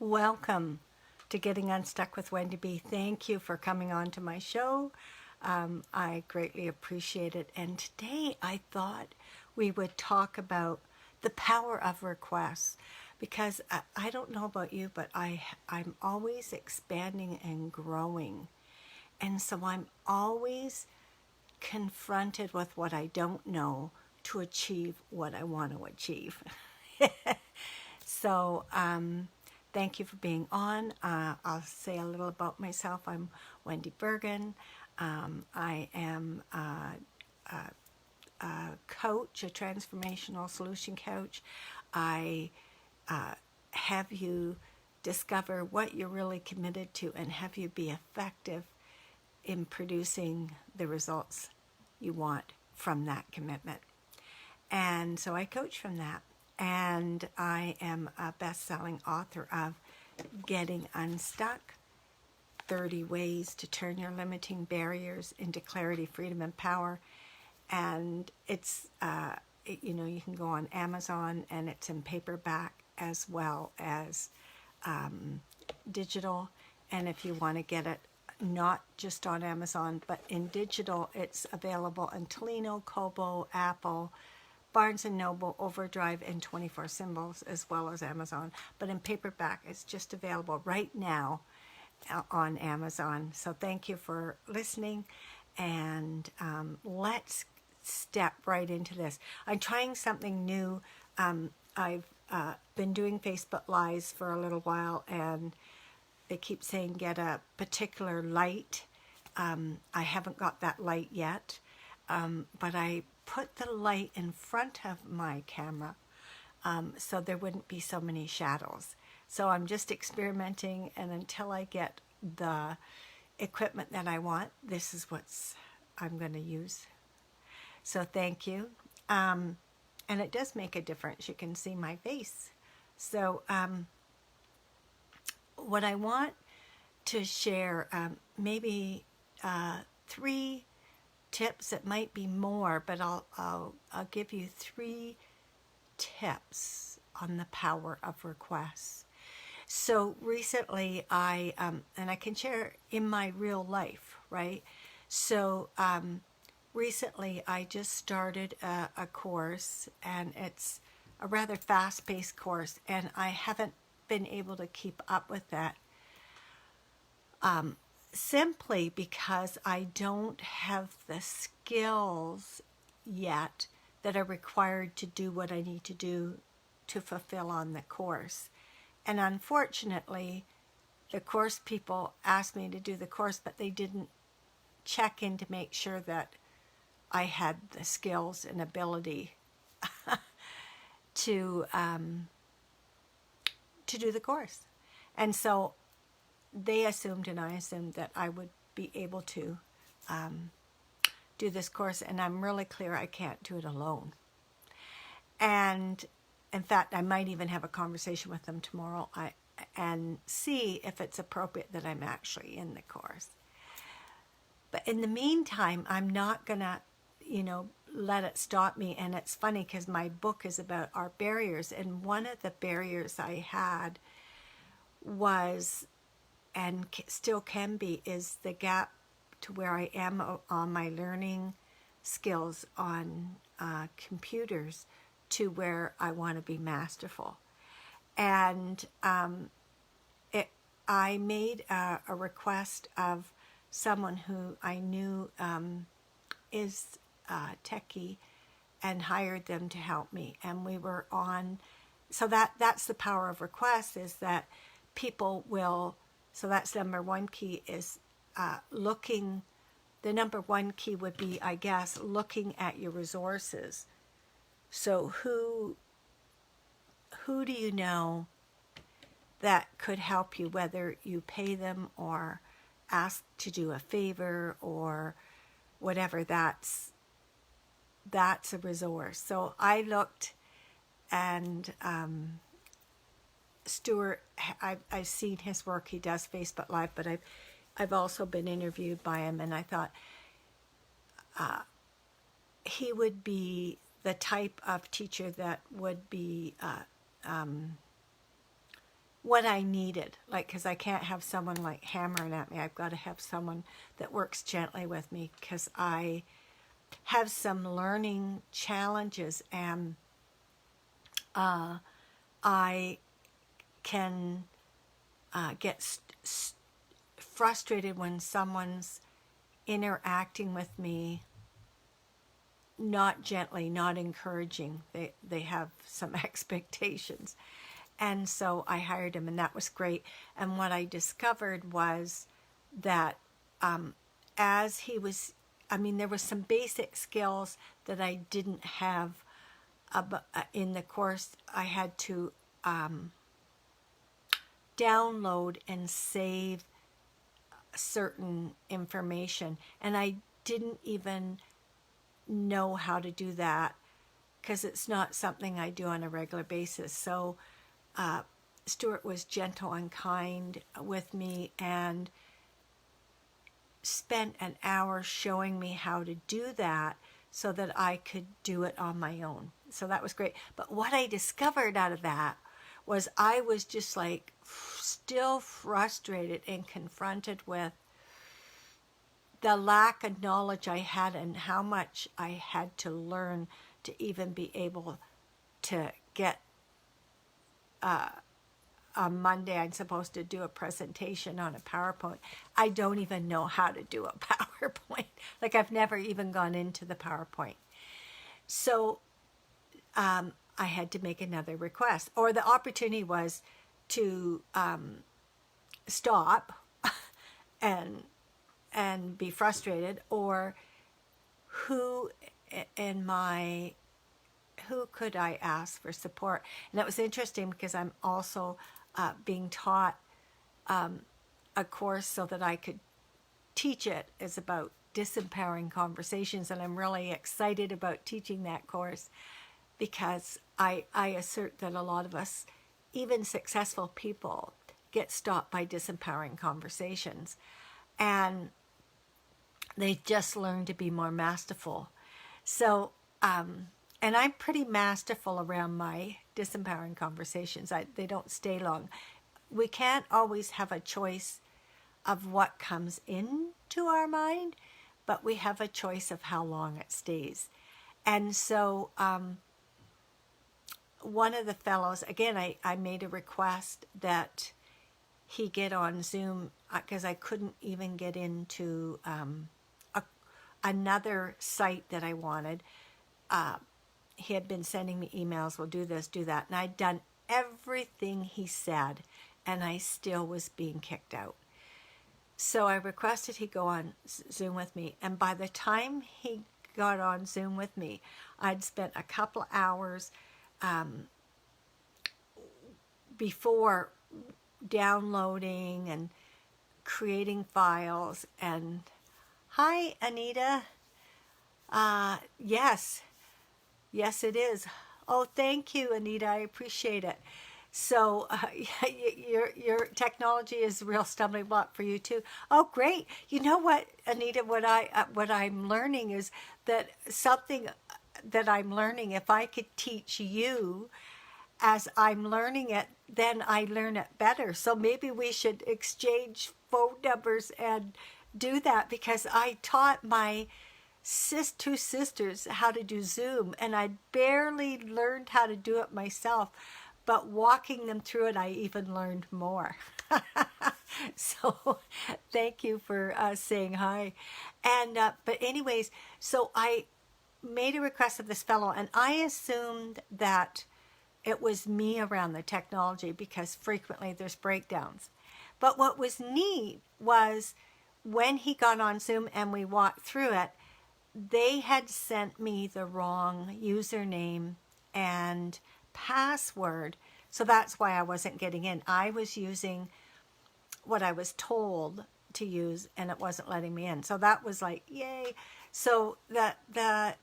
Welcome to Getting Unstuck with Wendy B. Thank you for coming on to my show. I greatly appreciate it. And today I thought we would talk about the power of requests because I don't know about you, but I'm always expanding and growing. And so I'm always confronted with what I don't know to achieve what I want to achieve. So, thank you for being on. I'll say a little about myself. I'm Wendy Bergen. I am a coach, a transformational solution coach. I have you discover what you're really committed to and have you be effective in producing the results you want from that commitment. And so I coach from that. And I am a best-selling author of Getting Unstuck, 30 Ways to Turn Your Limiting Barriers into Clarity, Freedom, and Power. And it's, you can go on Amazon and it's in paperback as well as digital. And if you want to get it not just on Amazon, but in digital, it's available in Tolino, Kobo, Apple, Barnes & Noble, Overdrive, and 24 Symbols, as well as Amazon. But in paperback, it's just available right now on Amazon. So thank you for listening, and let's step right into this. I'm trying something new. I've been doing Facebook Lives for a little while, and they keep saying get a particular light. I haven't got that light yet, but I put the light in front of my camera so there wouldn't be so many shadows. So I'm just experimenting, and until I get the equipment that I want, this is what I'm going to use. So thank you. And it does make a difference. You can see my face. So what I want to share, maybe 3 tips. It might be more, but I'll give you 3 tips on the power of requests. So recently and I can share in my real life, right? So recently I just started a course, and it's a rather fast-paced course, and I haven't been able to keep up with that. Simply because I don't have the skills yet that are required to do what I need to do to fulfill on the course. And unfortunately, the course people asked me to do the course, but they didn't check in to make sure that I had the skills and ability to do the course. And so they assumed, and I assumed, that I would be able to do this course, and I'm really clear I can't do it alone. And in fact, I might even have a conversation with them tomorrow and see if it's appropriate that I'm actually in the course. But in the meantime, I'm not going to, let it stop me. And it's funny because my book is about our barriers. And one of the barriers I had was, and still can be, is the gap to where I am on my learning skills on computers to where I want to be masterful. And I made a request of someone who I knew is techie, and hired them to help me. And we were on, so that's the power of requests, is that people will, so that's number 1 key, is looking, the number 1 key would be, I guess, looking at your resources. So who do you know that could help you, whether you pay them or ask to do a favor or whatever, that's a resource. So I looked, and Stuart, I've seen his work. He does Facebook Live, but I've also been interviewed by him, and I thought he would be the type of teacher that would be what I needed. Like, because I can't have someone like hammering at me. I've got to have someone that works gently with me, because I have some learning challenges, and I can get frustrated when someone's interacting with me not gently, not encouraging. They have some expectations. And so I hired him, and that was great. And what I discovered was that as he was, I mean, there were some basic skills that I didn't have in the course. I had to download and save certain information, and I didn't even know how to do that, because it's not something I do on a regular basis. So Stuart was gentle and kind with me, and spent an hour showing me how to do that so that I could do it on my own. So that was great. But what I discovered out of that was I was just like still frustrated and confronted with the lack of knowledge I had, and how much I had to learn to even be able to get on Monday I'm supposed to do a presentation on a PowerPoint. I don't even know how to do a PowerPoint. Like, I've never even gone into the PowerPoint. So I had to make another request, or the opportunity was to stop and be frustrated, or who could I ask for support? And that was interesting, because I'm also being taught a course so that I could teach it. Is about disempowering conversations, and I'm really excited about teaching that course, because I assert that a lot of us, even successful people, get stopped by disempowering conversations, and they just learn to be more masterful. So and I'm pretty masterful around my disempowering conversations. They don't stay long. We can't always have a choice of what comes into our mind, but we have a choice of how long it stays. And so one of the fellows, again, I made a request that he get on Zoom, because I couldn't even get into another site that I wanted. He had been sending me emails, well, do this, do that. And I'd done everything he said, and I still was being kicked out. So I requested he go on Zoom with me. And by the time he got on Zoom with me, I'd spent a couple hours before downloading and creating files. And hi, Anita. Yes, it is. Oh, thank you, Anita. I appreciate it. So your technology is a real stumbling block for you too. Oh, great. You know what, Anita? What I'm learning is that something that I'm learning. If I could teach you as I'm learning it, then I learn it better. So maybe we should exchange phone numbers and do that, because I taught my two sisters how to do Zoom, and I barely learned how to do it myself, but walking them through it, I even learned more. So thank you for saying hi. And but anyways, so I made a request of this fellow, and I assumed that it was me around the technology, because frequently there's breakdowns. But what was neat was when he got on Zoom and we walked through it, they had sent me the wrong username and password. So that's why I wasn't getting in. I was using what I was told to use, and it wasn't letting me in. So that was like, yay. So the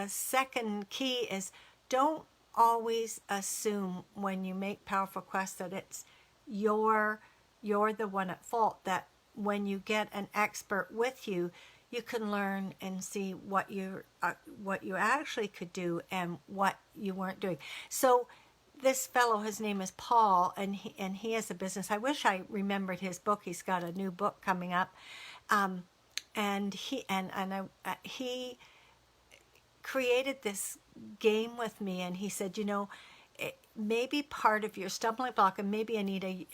second key is, don't always assume when you make powerful quests that it's you're the one at fault. That when you get an expert with you, you can learn and see what you actually could do and what you weren't doing. So this fellow, his name is Paul, and he has a business. I wish I remembered his book. He's got a new book coming up, and he created this game with me, and he said, maybe part of your stumbling block, and maybe Anita,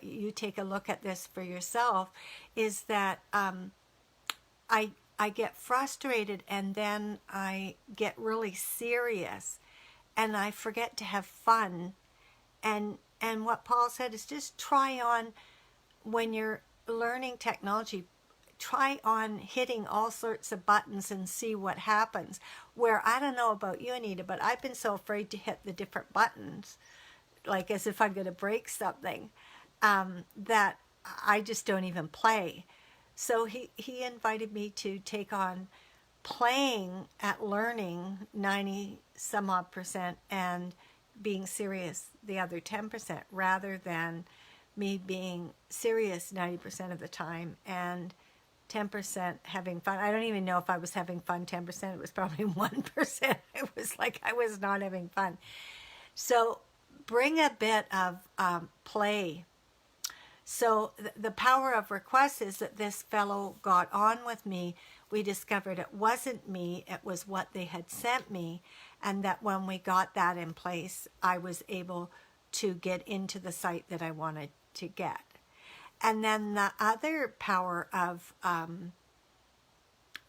you take a look at this for yourself, is that I get frustrated, and then I get really serious, and I forget to have fun. And what Paul said is just try on, when you're learning technology, try on hitting all sorts of buttons and see what happens. Where I don't know about you, Anita, but I've been so afraid to hit the different buttons, like as if I'm going to break something, that I just don't even play. So he invited me to take on playing at learning 90 some odd percent and being serious the other 10%, rather than me being serious 90% of the time and 10% having fun. I don't even know if I was having fun 10%. It was probably 1%. It was like I was not having fun. So bring a bit of play. So the power of request is that this fellow got on with me. We discovered it wasn't me, it was what they had sent me. And that when we got that in place, I was able to get into the site that I wanted to get. And then the other power of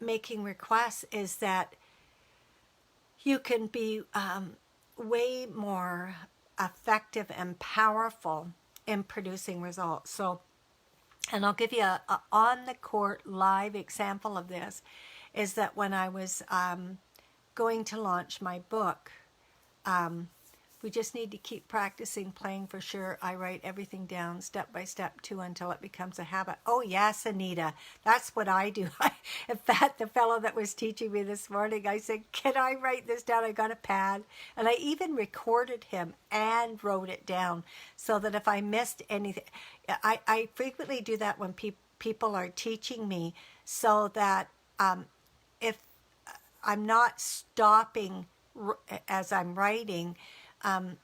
making requests is that you can be way more effective and powerful in producing results. So, and I'll give you a on the court live example of this, is that when I was going to launch my book, we just need to keep practicing playing for sure. I write everything down step by step too until it becomes a habit. Oh yes, Anita, that's what I do. In fact, the fellow that was teaching me this morning, I said, can I write this down? I got a pad, and I even recorded him and wrote it down so that if I missed anything, I frequently do that when people are teaching me, so that if I'm not stopping as I'm writing,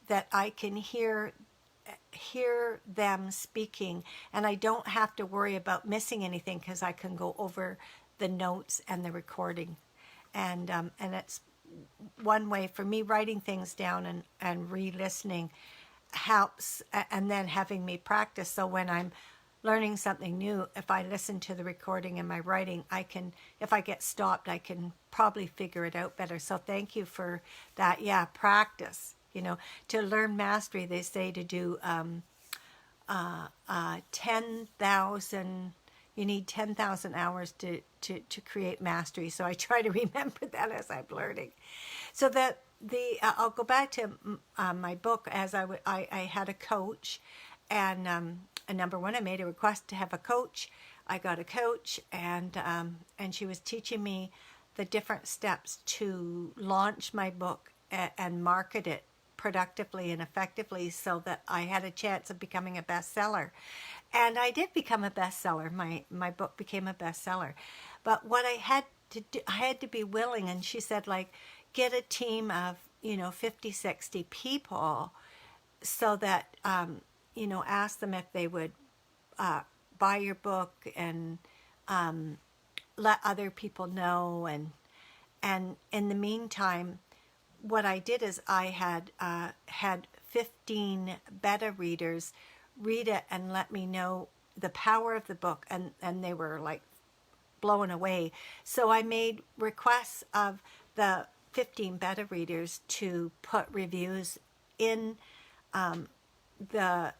that I can hear them speaking, and I don't have to worry about missing anything because I can go over the notes and the recording, and it's one way for me. Writing things down and re-listening helps, and then having me practice. So when I'm learning something new, if I listen to the recording and my writing, I can, if I get stopped, I can probably figure it out better. So thank you for that. Yeah, practice. To learn mastery, they say to do 10,000, you need 10,000 hours to create mastery. So I try to remember that as I'm learning. So that I'll go back to my book. As I had a coach, and number one, I made a request to have a coach. I got a coach, and she was teaching me the different steps to launch my book and market it productively and effectively, so that I had a chance of becoming a bestseller. And I did become a bestseller. My book became a bestseller. But what I had to do, I had to be willing, and she said, like, get a team of 50, 60 people, so that ask them if they would buy your book, and let other people know, and in the meantime, what I did is I had 15 beta readers read it and let me know the power of the book, and they were like blown away. So I made requests of the 15 beta readers to put reviews in the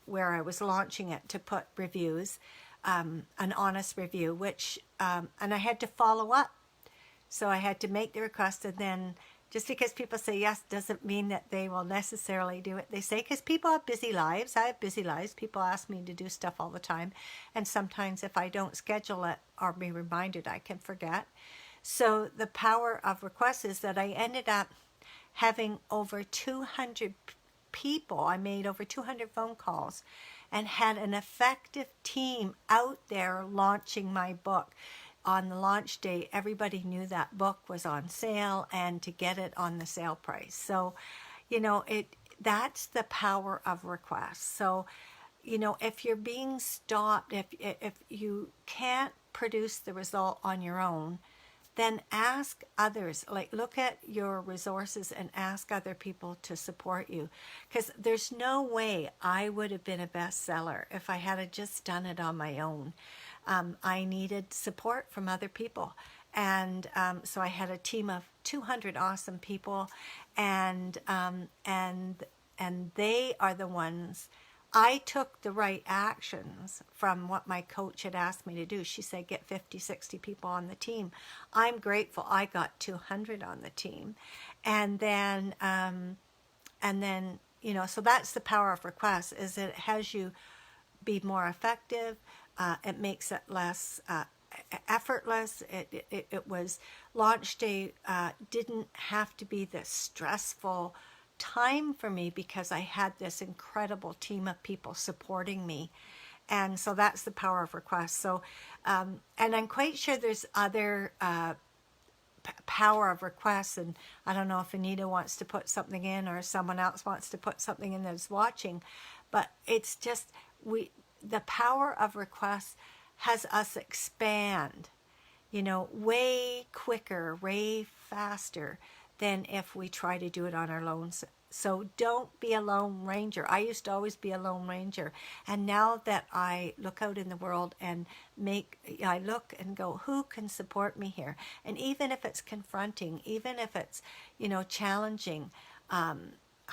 where I was launching it, to put reviews, an honest review, which and I had to follow up. So I had to make the request, and then just because people say yes doesn't mean that they will necessarily do it. They say, because people have busy lives. I have busy lives. People ask me to do stuff all the time. And sometimes if I don't schedule it or be reminded, I can forget. So the power of requests is that I ended up having over 200 people. I made over 200 phone calls and had an effective team out there launching my book. On the launch day, everybody knew that book was on sale and to get it on the sale price. So, that's the power of requests. So, if you're being stopped, if you can't produce the result on your own, then ask others. Like, look at your resources and ask other people to support you, because there's no way I would have been a bestseller if I had just done it on my own. I needed support from other people, and so I had a team of 200 awesome people, and they are the ones. I took the right actions from what my coach had asked me to do. She said, get 50, 60 people on the team. I'm grateful I got 200 on the team. And then, so that's the power of requests, is it has you be more effective. It makes it less effortless. It was launch day, didn't have to be this stressful time for me because I had this incredible team of people supporting me. And so that's the power of requests. So, and I'm quite sure there's other power of requests, and I don't know if Anita wants to put something in or someone else wants to put something in that's watching, but it's just, the power of requests has us expand, way quicker, way faster than if we try to do it on our own. So don't be a lone ranger. I used to always be a lone ranger. And now that I look out in the world and I look and go, who can support me here? And even if it's confronting, even if it's, challenging, hi,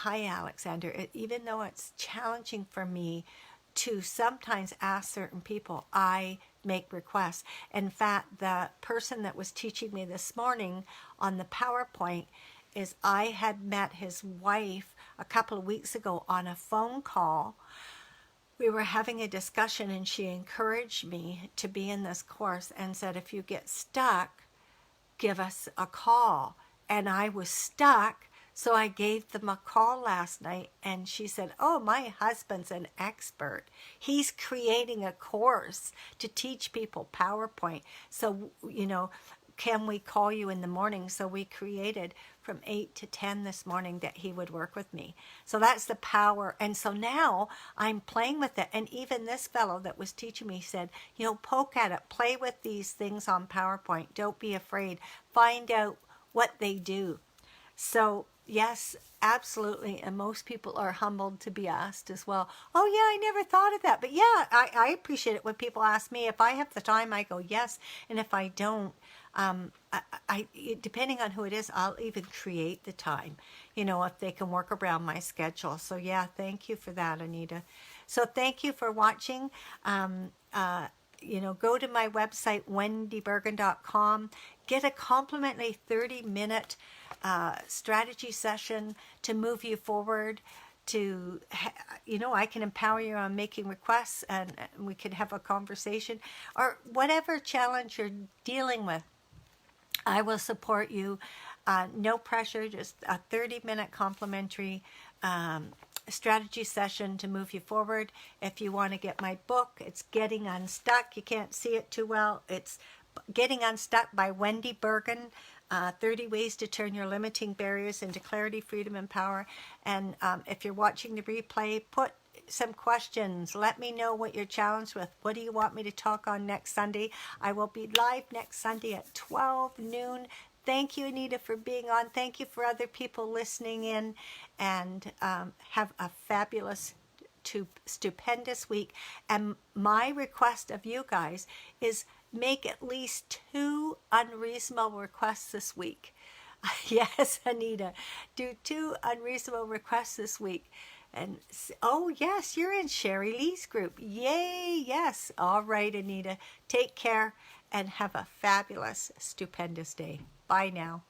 Alexander, even though it's challenging for me to sometimes ask certain people, I make requests. In fact, the person that was teaching me this morning on the PowerPoint is I had met his wife a couple of weeks ago on a phone call. We were having a discussion and she encouraged me to be in this course and said, if you get stuck, give us a call. And I was stuck. So I gave them a call last night and she said, oh, my husband's an expert. He's creating a course to teach people PowerPoint. So, can we call you in the morning? So we created from 8 to 10 this morning that he would work with me. So that's the power. And so now I'm playing with it. And even this fellow that was teaching me said, poke at it, play with these things on PowerPoint. Don't be afraid. Find out what they do. So yes, absolutely. And most people are humbled to be asked as well. Oh yeah, I never thought of that. But yeah, I appreciate it when people ask me. If I have the time, I go yes. And if I don't, depending on who it is, I'll even create the time, if they can work around my schedule. So yeah, thank you for that, Anita. So thank you for watching. Go to my website, wendybergen.com, get a complimentary 30-minute strategy session to move you forward, I can empower you on making requests and we can have a conversation, or whatever challenge you're dealing with. I will support you. No pressure, just a 30-minute complimentary strategy session to move you forward. If you want to get my book, it's Getting Unstuck. You can't see it too well. It's Getting Unstuck by Wendy Bergen. 30 ways to turn your limiting barriers into clarity, freedom, and power. And if you're watching the replay, put some questions. Let me know what you're challenged with. What do you want me to talk on next Sunday? I will be live next Sunday at 12 noon. Thank you, Anita, for being on. Thank you for other people listening in. And have a fabulous, stupendous week. And my request of you guys is make at least 2 unreasonable requests this week. Yes, Anita, do 2 unreasonable requests this week. And oh yes, you're in Sherry Lee's group. Yay, yes. All right, Anita, take care and have a fabulous, stupendous day. Bye now.